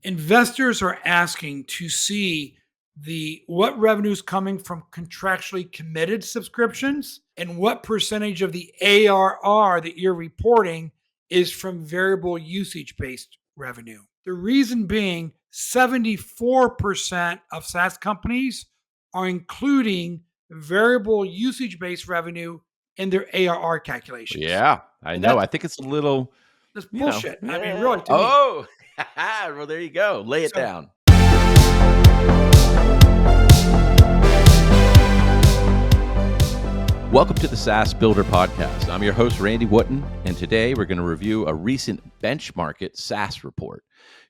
Investors are asking to see what revenue is coming from contractually committed subscriptions and what percentage of the ARR that you're reporting is from variable usage-based revenue. The reason being 74% of SaaS companies are including variable usage-based revenue in their ARR calculations. Yeah, I And know. I think it's a little, that's bullshit. I mean, really, to me. Oh, well, there you go. Lay it down. Welcome to the SaaS Builder Podcast. I'm your host, Randy Wootton, and today we're going to review a recent Benchmark SaaS report.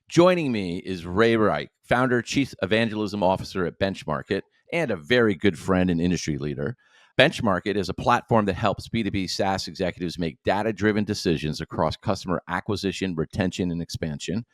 Joining me is Rike, founder, chief evangelism officer at Benchmark, and a very good friend and industry leader. Benchmark is a platform that helps B2B SaaS executives make data-driven decisions across customer acquisition, retention, and expansion.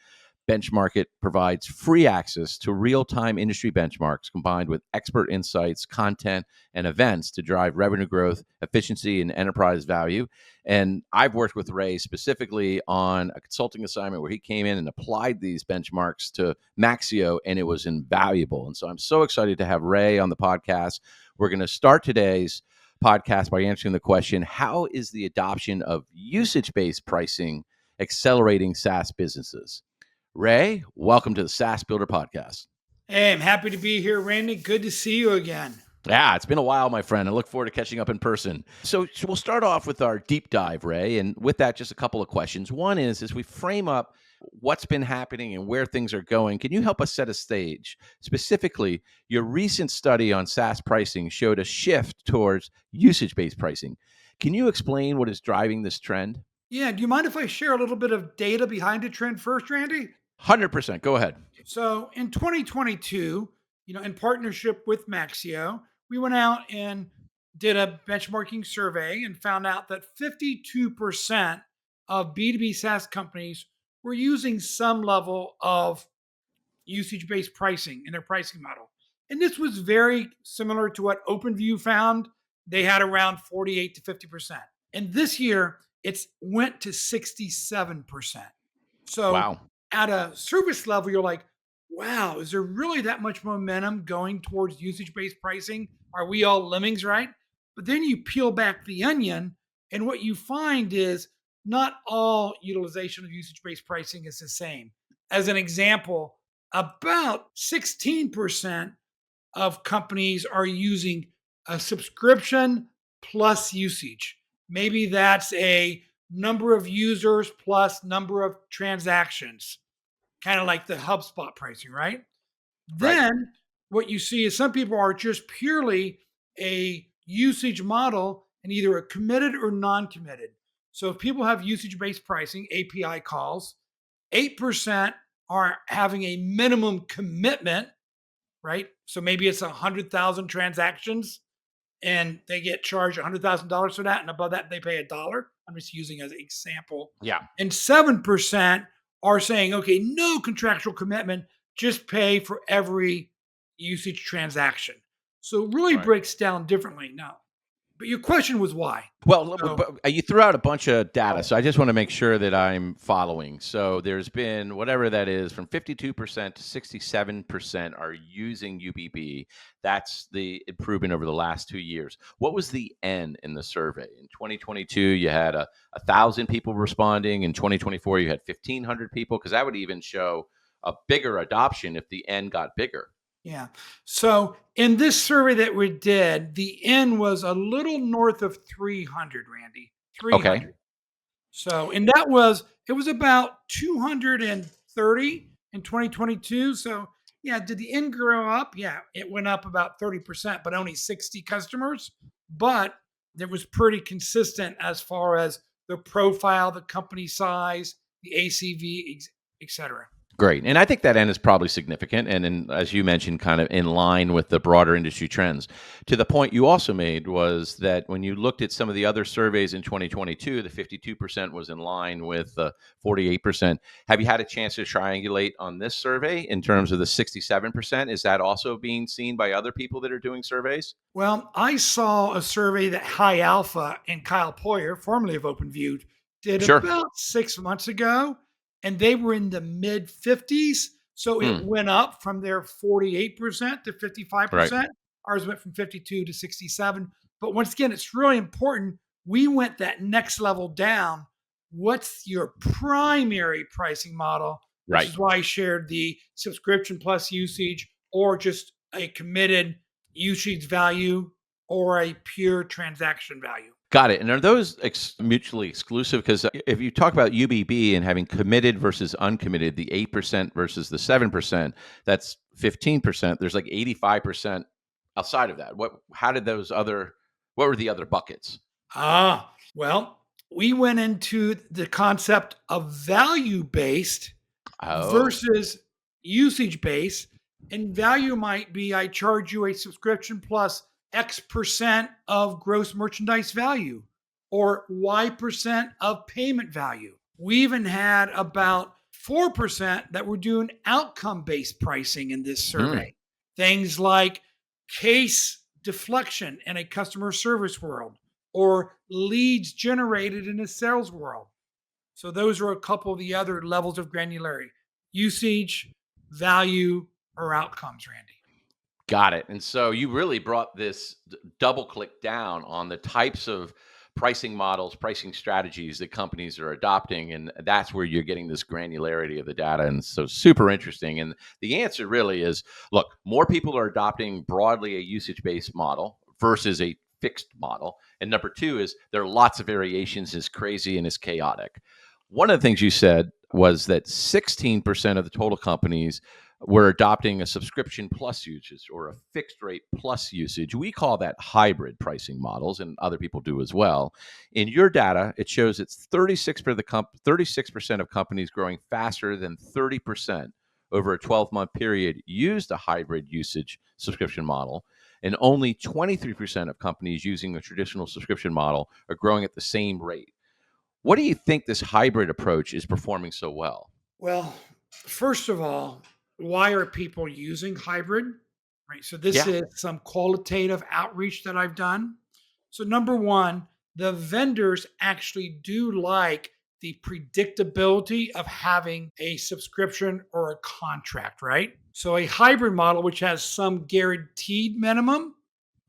Benchmark provides free access to real-time industry benchmarks combined with expert insights, content, and events to drive revenue growth, efficiency, and enterprise value. And I've worked with Ray specifically on a consulting assignment where he came in and applied these benchmarks to Maxio, and it was invaluable. And so I'm so excited to have Ray on the podcast. We're going to start today's podcast by answering the question, how is the adoption of usage-based pricing accelerating SaaS businesses? Ray, welcome to the SaaS Builder Podcast. Hey, I'm happy to be here, Randy. Good to see you again. Yeah, it's been a while, my friend. I look forward to catching up in person. So we'll start off with our deep dive, Ray. And with that, just a couple of questions. One is, as we frame up what's been happening and where things are going, can you help us set a stage? Specifically, your recent study on SaaS pricing showed a shift towards usage-based pricing. Can you explain what is driving this trend? Yeah, do you mind if I share a little bit of data behind the trend first, Randy? 100%. Go ahead. So in 2022, in partnership with Maxio, we went out and did a benchmarking survey and found out that 52% of B2B SaaS companies were using some level of usage-based pricing in their pricing model. And this was very similar to what OpenView found. They had around 48 to 50%. And this year, it's went to 67%. So wow. At a service level, you're like, wow, is there really that much momentum going towards usage-based pricing? Are we all lemmings, right? But then you peel back the onion, and what you find is not all utilization of usage-based pricing is the same. As an example, about 16% of companies are using a subscription plus usage. Maybe that's a number of users plus number of transactions, kind of like the HubSpot pricing, right? Then what you see is some people are just purely a usage model and either a committed or non-committed. So if people have usage-based pricing, API calls, 8% are having a minimum commitment, right? So maybe it's 100,000 transactions and they get charged $100,000 for that. And above that, they pay $1. I'm just using as an example. Yeah. And 7% are saying, okay, no contractual commitment, just pay for every usage transaction. So it really breaks down differently now. But your question was why? Well, you threw out a bunch of data, so I just want to make sure that I'm following. So there's been whatever that is, from 52% to 67% are using UBB. That's the improvement over the last 2 years. What was the N in the survey? In 2022, you had 1,000 people responding. In 2024, you had 1,500 people, because that would even show a bigger adoption if the N got bigger. Yeah. So in this survey that we did, the N was a little north of 300, Randy. 300. Okay. So, and it was about 230 in 2022. So yeah, did the N grow up? Yeah, it went up about 30%, but only 60 customers. But it was pretty consistent as far as the profile, the company size, the ACV, et cetera. Great. And I think that N is probably significant. And as you mentioned, kind of in line with the broader industry trends. To the point you also made was that when you looked at some of the other surveys in 2022, the 52% was in line with 48%. Have you had a chance to triangulate on this survey in terms of the 67%? Is that also being seen by other people that are doing surveys? Well, I saw a survey that High Alpha and Kyle Poyer, formerly of OpenView, did about 6 months ago. And they were in the mid 50s. So it Hmm. went up from their 48% to Right. 55%. Ours went from 52 to 67. But once again, it's really important. We went that next level down. What's your primary pricing model? Which Right. is why I shared the subscription plus usage or just a committed usage value or a pure transaction value. Got it. And are those mutually exclusive? Because if you talk about UBB and having committed versus uncommitted, the 8% versus the 7%, that's 15%. There's like 85% outside of that. How did what were the other buckets? Well, we went into the concept of value based Oh, versus usage based. And value might be I charge you a subscription plus X% of gross merchandise value or Y% of payment value. We even had about 4% that were doing outcome based pricing in this hmm. survey. Things like case deflection in a customer service world or leads generated in a sales world. So those are a couple of the other levels of granularity: usage, value, or outcomes, Randy. Got it. And so you really brought this double click down on the types of pricing models, pricing strategies that companies are adopting. And that's where you're getting this granularity of the data. And so super interesting. And the answer really is look, more people are adopting broadly a usage based model versus a fixed model. And number two is there are lots of variations, is crazy and is chaotic. One of the things you said was that 16% of the total companies we're adopting a subscription plus usage or a fixed rate plus usage. We call that hybrid pricing models, and other people do as well. In your data, it shows it's 36% of companies growing faster than 30% over a 12-month period used a hybrid usage subscription model, and only 23% of companies using a traditional subscription model are growing at the same rate. What do you think this hybrid approach is performing so well? Well, first of all, why are people using hybrid? Right. So this Yeah. is some qualitative outreach that I've done. So number one, the vendors actually do like the predictability of having a subscription or a contract, right? So a hybrid model, which has some guaranteed minimum,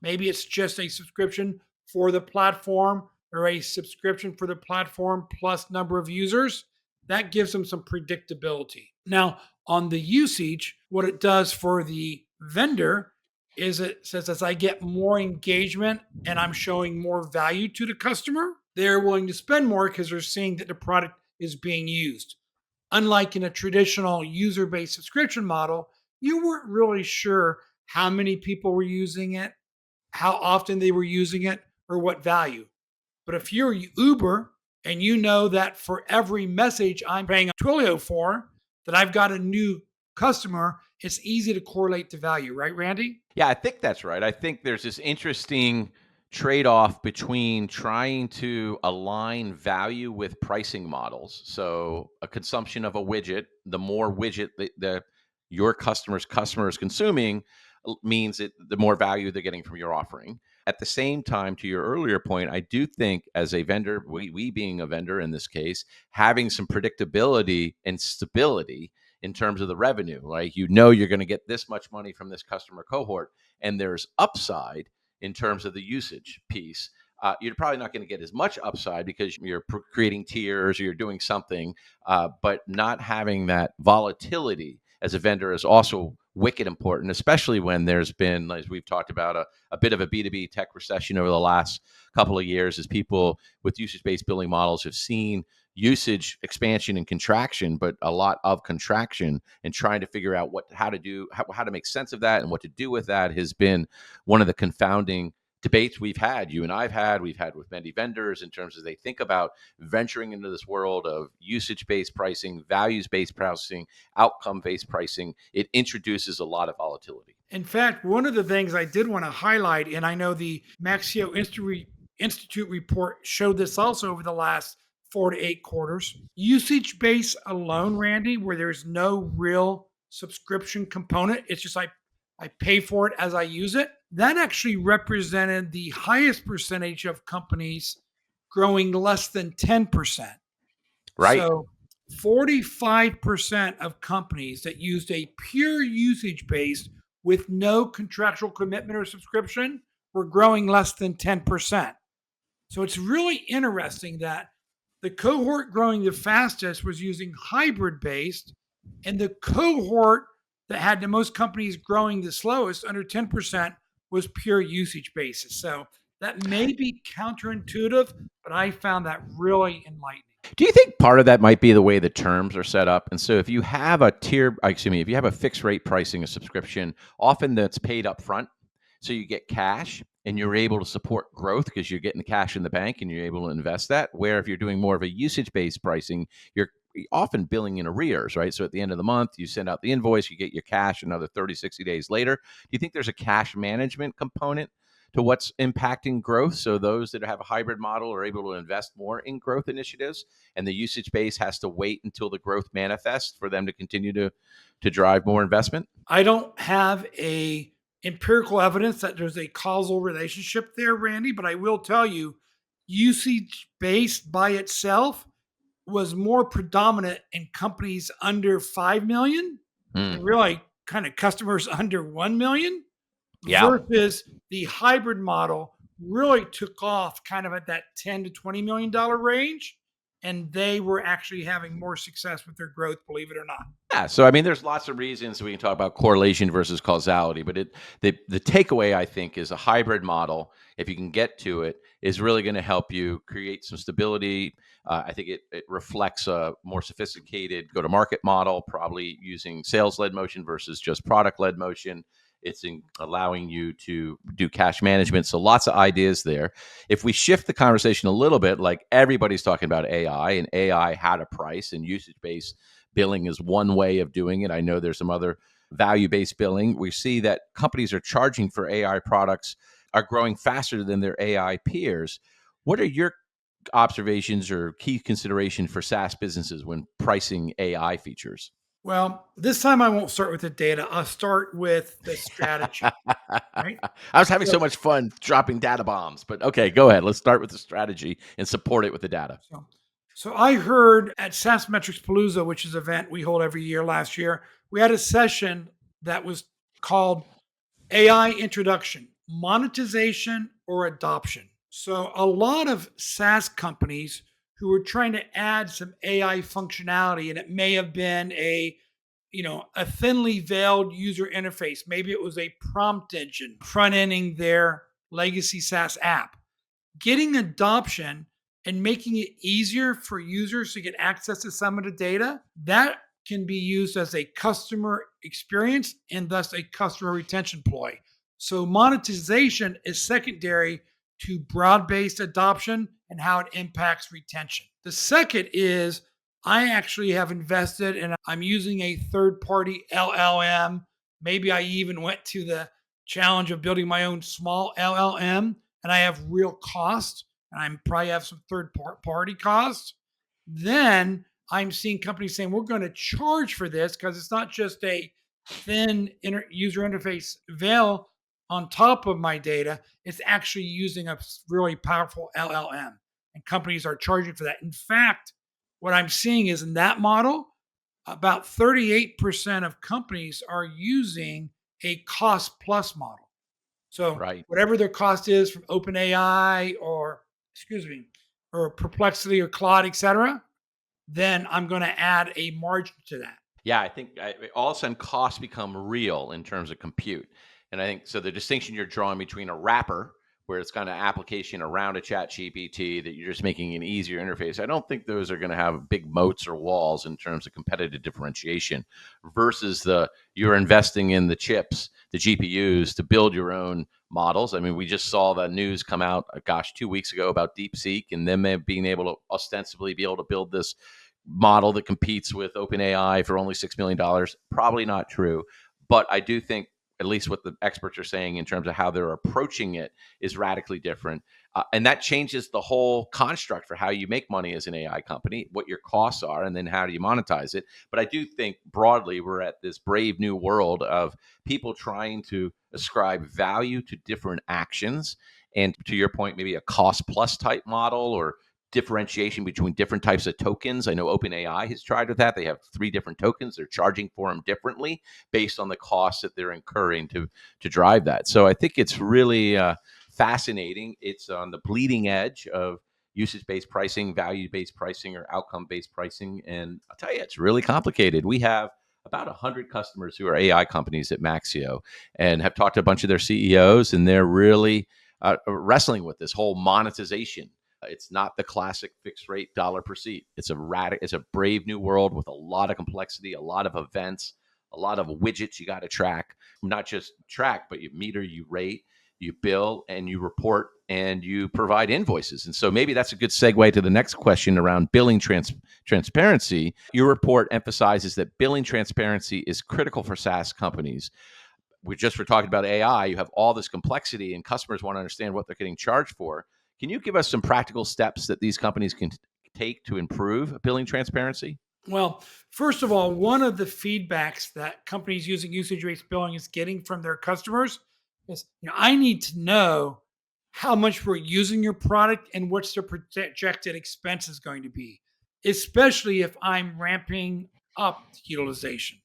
maybe it's just a subscription for the platform or a subscription for the platform plus number of users, that gives them some predictability. Now, on the usage, what it does for the vendor is it says as I get more engagement and I'm showing more value to the customer, they're willing to spend more because they're seeing that the product is being used. Unlike in a traditional user based subscription model, you weren't really sure how many people were using it, how often they were using it, or what value. But if you're Uber and you know that for every message I'm paying a Twilio for, that I've got a new customer, it's easy to correlate to value, right, Randy? Yeah, I think that's right. I think there's this interesting trade off between trying to align value with pricing models. So, a consumption of a widget, the more widget your customer is consuming means that the more value they're getting from your offering. At the same time, to your earlier point, I do think as a vendor, we being a vendor in this case, having some predictability and stability in terms of the revenue. Like you know you're going to get this much money from this customer cohort, and there's upside in terms of the usage piece. You're probably not going to get as much upside because you're creating tiers or you're doing something, but not having that volatility as a vendor is also wicked important, especially when there's been, as we've talked about, a bit of a B2B tech recession over the last couple of years as people with usage-based billing models have seen usage expansion and contraction, but a lot of contraction, and trying to figure out how to make sense of that and what to do with that has been one of the confounding debates you and we've had with many vendors in terms of they think about venturing into this world of usage-based pricing, values-based pricing, outcome-based pricing. It introduces a lot of volatility. In fact, one of the things I did want to highlight, and I know the Maxio Institute report showed this also over the last 4 to 8 quarters, usage base alone, Randy, where there's no real subscription component, it's just I pay for it as I use it. That actually represented the highest percentage of companies growing less than 10%. Right. So 45% of companies that used a pure usage based with no contractual commitment or subscription were growing less than 10%. So it's really interesting that the cohort growing the fastest was using hybrid based, and the cohort that had the most companies growing the slowest, under 10%, was pure usage basis. So that may be counterintuitive, but I found that really enlightening. Do you think part of that might be the way the terms are set up? And so if you have a tier, excuse me, if you have a fixed rate pricing, a subscription, often that's paid up front. So you get cash and you're able to support growth because you're getting the cash in the bank and you're able to invest that. Where if you're doing more of a usage based pricing, you're often billing in arrears, right? So at the end of the month, you send out the invoice, you get your cash another 30, 60 days later. Do you think there's a cash management component to what's impacting growth? So those that have a hybrid model are able to invest more in growth initiatives, and the usage base has to wait until the growth manifests for them to continue to drive more investment? I don't have a empirical evidence that there's a causal relationship there, Randy, but I will tell you usage based by itself was more predominant in companies under 5 million and Mm. really kind of customers under 1 million Yeah. versus the hybrid model really took off kind of at that 10 to 20 million dollar range, and they were actually having more success with their growth, believe it or not. Yeah, so I mean, there's lots of reasons we can talk about correlation versus causality, but the takeaway I think is a hybrid model. If you can get to it, is really going to help you create some stability. I think it reflects a more sophisticated go-to-market model, probably using sales-led motion versus just product-led motion. It's allowing you to do cash management. So lots of ideas there. If we shift the conversation a little bit, like everybody's talking about AI and AI how to price and usage-based billing is one way of doing it. I know there's some other value-based billing. We see that companies are charging for AI products are growing faster than their AI peers. What are your observations or key consideration for SaaS businesses when pricing AI features? Well, this time I won't start with the data. I'll start with the strategy, right? I was having so So, much fun dropping data bombs, but okay, go ahead. Let's start with the strategy and support it with the data. so, so I heard at SaaS Metrics Palooza, which is an event we hold every year last year, we had a session that was called AI Introduction, Monetization or Adoption. So a lot of SaaS companies who were trying to add some AI functionality, and it may have been a thinly veiled user interface. Maybe it was a prompt engine front ending their legacy SaaS app. Getting adoption and making it easier for users to get access to some of the data, that can be used as a customer experience and thus a customer retention ploy. So monetization is secondary to broad-based adoption and how it impacts retention. The second is I actually have invested and I'm using a third-party LLM. Maybe I even went to the challenge of building my own small LLM, and I have real cost, and I probably have some third party costs. Then I'm seeing companies saying we're going to charge for this because it's not just a thin user interface veil on top of my data. It's actually using a really powerful LLM, and companies are charging for that. In fact, what I'm seeing is in that model, about 38% of companies are using a cost plus model. So Right. whatever their cost is from OpenAI or excuse me, or Perplexity or Claude, et cetera, then I'm going to add a margin to that. Yeah, I think all of a sudden costs become real in terms of compute. And I think so the distinction you're drawing between a wrapper, where it's kind of application around a chat GPT that you're just making an easier interface. I don't think those are going to have big moats or walls in terms of competitive differentiation versus the you're investing in the chips, the GPUs to build your own models. I mean, we just saw the news come out, gosh, 2 weeks ago about DeepSeek and them being able to ostensibly be able to build this model that competes with OpenAI for only $6 million. Probably not true, but I do think at least what the experts are saying in terms of how they're approaching it is radically different. And that changes the whole construct for how you make money as an AI company, what your costs are, and then how do you monetize it. But I do think broadly, we're at this brave new world of people trying to ascribe value to different actions. And to your point, maybe a cost plus type model or differentiation between different types of tokens. I know OpenAI has tried with that. They have 3 different tokens. They're charging for them differently based on the costs that they're incurring to drive that. So I think it's really fascinating. It's on the bleeding edge of usage-based pricing, value-based pricing, or outcome-based pricing. And I'll tell you, it's really complicated. We have about 100 customers who are AI companies at Maxio and have talked to a bunch of their CEOs, and they're really wrestling with this whole monetization. It's not the classic fixed rate dollar per seat. It's a brave new world with a lot of complexity, a lot of events, a lot of widgets you got to track. Not just track, but you meter, you rate, you bill, and you report, and you provide invoices. And so maybe that's a good segue to the next question around billing transparency. Your report emphasizes that billing transparency is critical for SaaS companies. We're talking about AI. You have all this complexity, and customers want to understand what they're getting charged for. Can you give us some practical steps that these companies can take to improve billing transparency? Well, first of all, one of the feedbacks that companies using usage-based billing is getting from their customers is, I need to know how much we're using your product and what's the projected expense is going to be, especially if I'm ramping up utilization.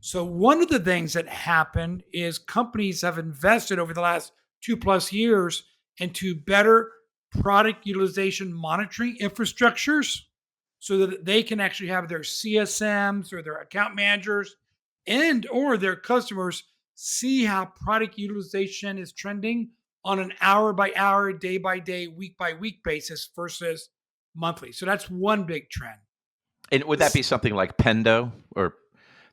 So one of the things that happened is companies have invested over the last 2+ years into better product utilization monitoring infrastructures so that they can actually have their CSMs or their account managers and or their customers see how product utilization is trending on an hour by hour, day by day, week by week basis versus monthly. So that's one big trend. And would that This- be something like Pendo, or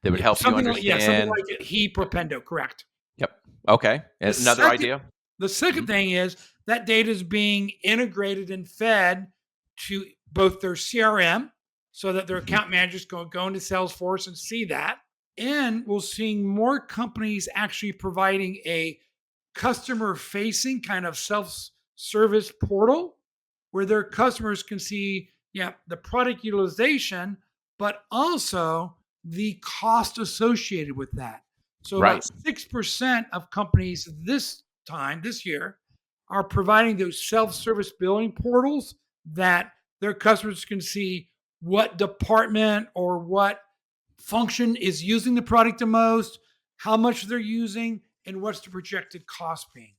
that would yeah, help you something understand? like he Propendo, correct. Yep. Okay. The Another second idea. the second Mhm. thing is that data is being integrated and fed to both their CRM so that their Mhm. account managers go into Salesforce and see that. And we're seeing more companies actually providing a customer facing kind of self-service portal where their customers can see, the product utilization, but also the cost associated with that. So about Right. 6% of companies this year, are providing those self-service billing portals that their customers can see what department or what function is using the product the most, how much they're using, and what's the projected cost being.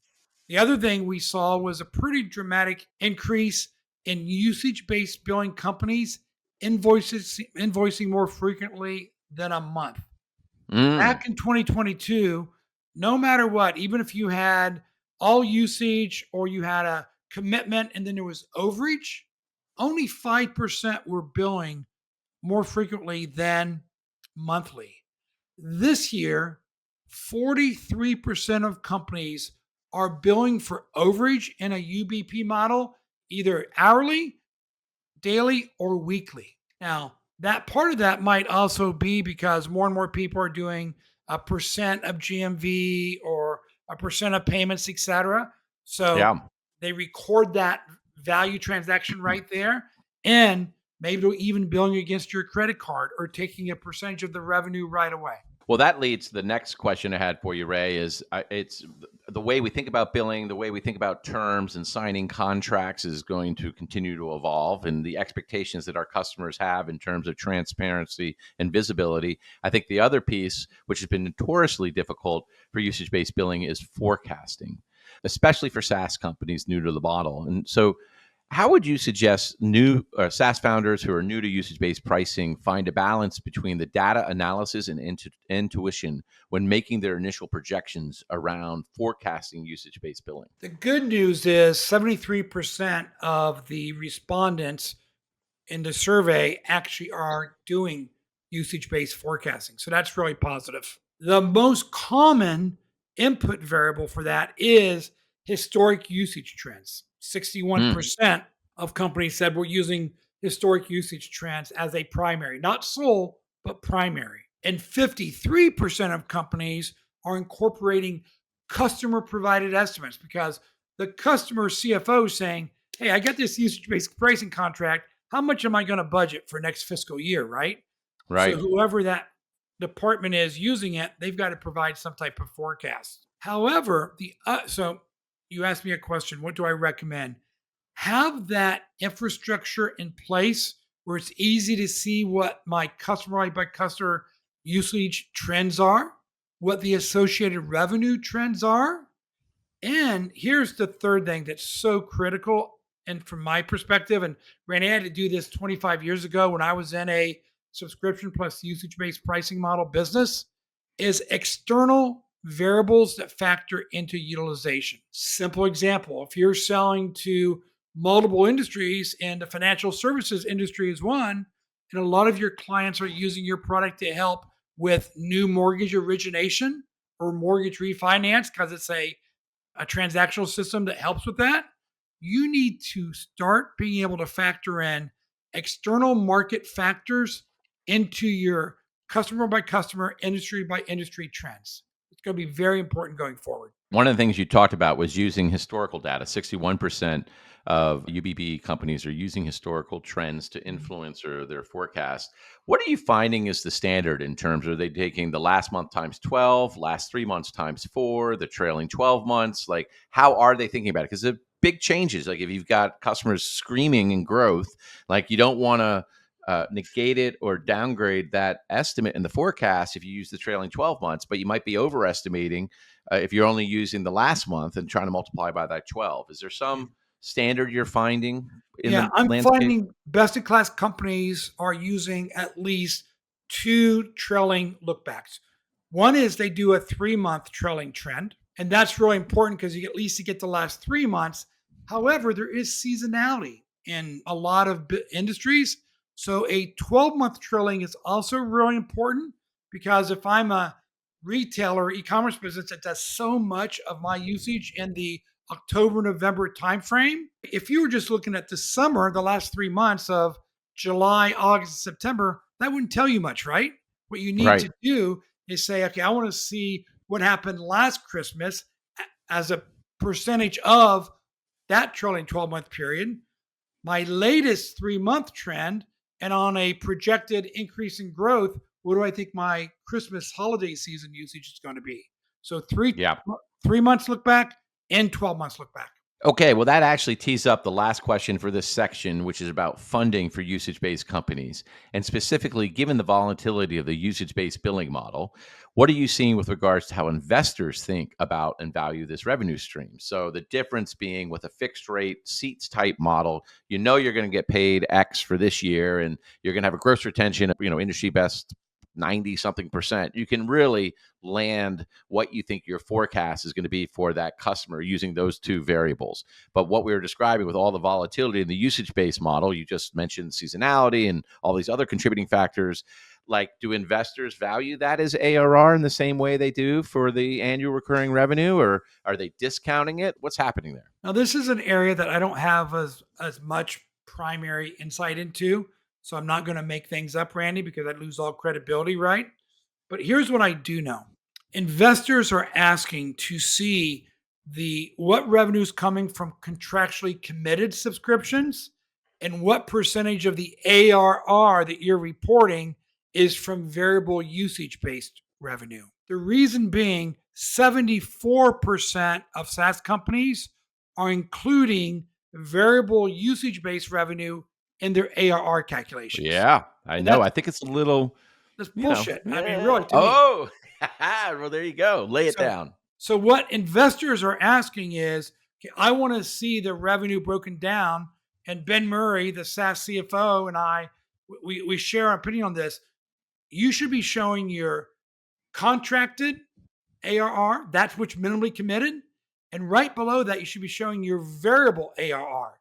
The other thing we saw was a pretty dramatic increase in usage-based billing companies invoicing more frequently than a month. Mm. Back in 2022, no matter what, even if you had all usage or you had a commitment and then there was overage, only 5% were billing more frequently than monthly. This year, 43% of companies are billing for overage in a UBP model, either hourly, daily, or weekly. Now, that part of that might also be because more and more people are doing a percent of GMV or a percent of payments, etc. So Yeah. they record that value transaction right there. And maybe they'll even billing against your credit card or taking a percentage of the revenue right away. Well, that leads to the next question I had for you, Ray. Is it's the way we think about billing, the way we think about terms and signing contracts is going to continue to evolve, and the expectations that our customers have in terms of transparency and visibility. I think the other piece, which has been notoriously difficult for usage-based billing, is forecasting, especially for SaaS companies new to the model. And so, how would you suggest new SaaS founders who are new to usage-based pricing find a balance between the data analysis and intuition when making their initial projections around forecasting usage-based billing? The good news is 73% of the respondents in the survey actually are doing usage based forecasting. So that's really positive. The most common input variable for that is historic usage trends. Mm. 61% of companies said we're using historic usage trends as a primary, not sole, but primary. And 53% of companies are incorporating customer provided estimates because the customer CFO is saying, hey, I got this usage based pricing contract. How much am I going to budget for next fiscal year, right? So Right. whoever that department is using it, they've got to provide some type of forecast. However, so you asked me a question, what do I recommend? have that infrastructure in place where it's easy to see what my customer by customer usage trends are, what the associated revenue trends are. And here's the third thing that's so critical. And from my perspective, and Randy, I had to do this 25 years ago when I was in a subscription plus usage based pricing model business, is external variables that factor into utilization. Simple example, if you're selling to multiple industries and the financial services industry is one, and a lot of your clients are using your product to help with new mortgage origination or mortgage refinance because it's a transactional system that helps with that, you need to start being able to factor in external market factors into your customer by customer, industry by industry trends. It's going to be very important going forward. One of the things you talked about was using historical data. 61% of UBB companies are using historical trends to influence or their forecast. What are you finding is the standard in terms of, are they taking the last month times 12, last 3 months times 4, the trailing 12 months? Like, how are they thinking about it? Because the big changes, like if you've got customers screaming in growth, like you don't want to negate it or downgrade that estimate in the forecast if you use the trailing 12 months, but you might be overestimating if you're only using the last month and trying to multiply by that 12. Is there some standard you're finding in Yeah, the I'm landscape? finding best in class companies are using at least two trailing lookbacks. One is they do a 3 month trailing trend, and that's really important because you at least you get the last 3 months. However, there is seasonality in a lot of industries. So a 12-month trailing is also really important because if I'm a retailer e-commerce business that does so much of my usage in the October, November timeframe. If you were just looking at the summer, the last 3 months of July, August, September, that wouldn't tell you much, right? What you need Right. to do is say, okay, I want to see what happened last Christmas as a percentage of that trailing 12-month period, my latest 3 month trend, and on a projected increase in growth, what do I think my Christmas holiday season usage is going to be? So Yeah. 3 months look back and 12 months look back. Okay, well, that actually tees up the last question for this section, which is about funding for usage based companies. And specifically, given the volatility of the usage based billing model, what are you seeing with regards to how investors think about and value this revenue stream? So, the difference being with a fixed rate seats type model, you know you're going to get paid X for this year and you're going to have a gross retention, industry best 90 something percent. You can really land what you think your forecast is going to be for that customer using those two variables. But what we were describing with all the volatility in the usage based model, you just mentioned seasonality and all these other contributing factors. Like, do investors value that as ARR in the same way they do for the annual recurring revenue, or are they discounting it? What's happening there? Now, this is an area that I don't have as much primary insight into. So I'm not going to make things up, Randy, because I'd lose all credibility, right? But here's what I do know. Investors are asking to see the what revenue is coming from contractually committed subscriptions and what percentage of the ARR that you're reporting is from variable usage based revenue. The reason being 74% of SaaS companies are including variable usage based revenue in their ARR calculations. Yeah, I And know. I think it's a little, that's bullshit. I mean, eh, really, to me. oh, well, there you go. Lay it So, down. so what investors are asking is, okay, I want to see the revenue broken down. And Ben Murray, the SaaS CFO, and we share our opinion on this. You should be showing your contracted ARR, that's which minimally committed, and right below that, you should be showing your variable ARR.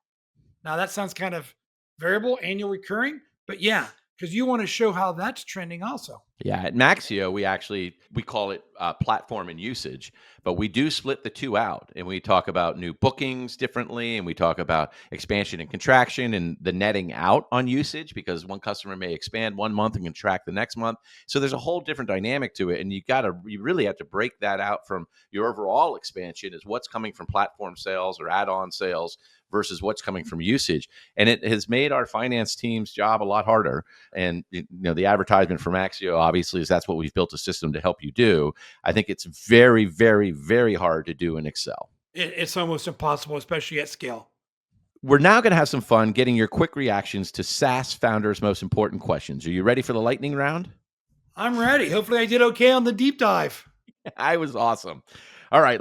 Now that sounds kind of variable, annual recurring, but yeah, because you want to show how that's trending also. Yeah, at Maxio, we call it platform and usage, but we do split the two out, and we talk about new bookings differently, and we talk about expansion and contraction, and the netting out on usage because one customer may expand 1 month and contract the next month. So there's a whole different dynamic to it, and you really have to break that out from your overall expansion is what's coming from platform sales or add-on sales versus what's coming from usage, and it has made our finance team's job a lot harder. And the advertisement for Maxio obviously is that's what we've built a system to help you do. I think it's very, very, very hard to do in Excel. It's almost impossible, especially at scale. We're now going to have some fun getting your quick reactions to SaaS founders' most important questions. Are you ready for the lightning round? I'm ready. Hopefully I did okay on the deep dive. I was awesome. All right,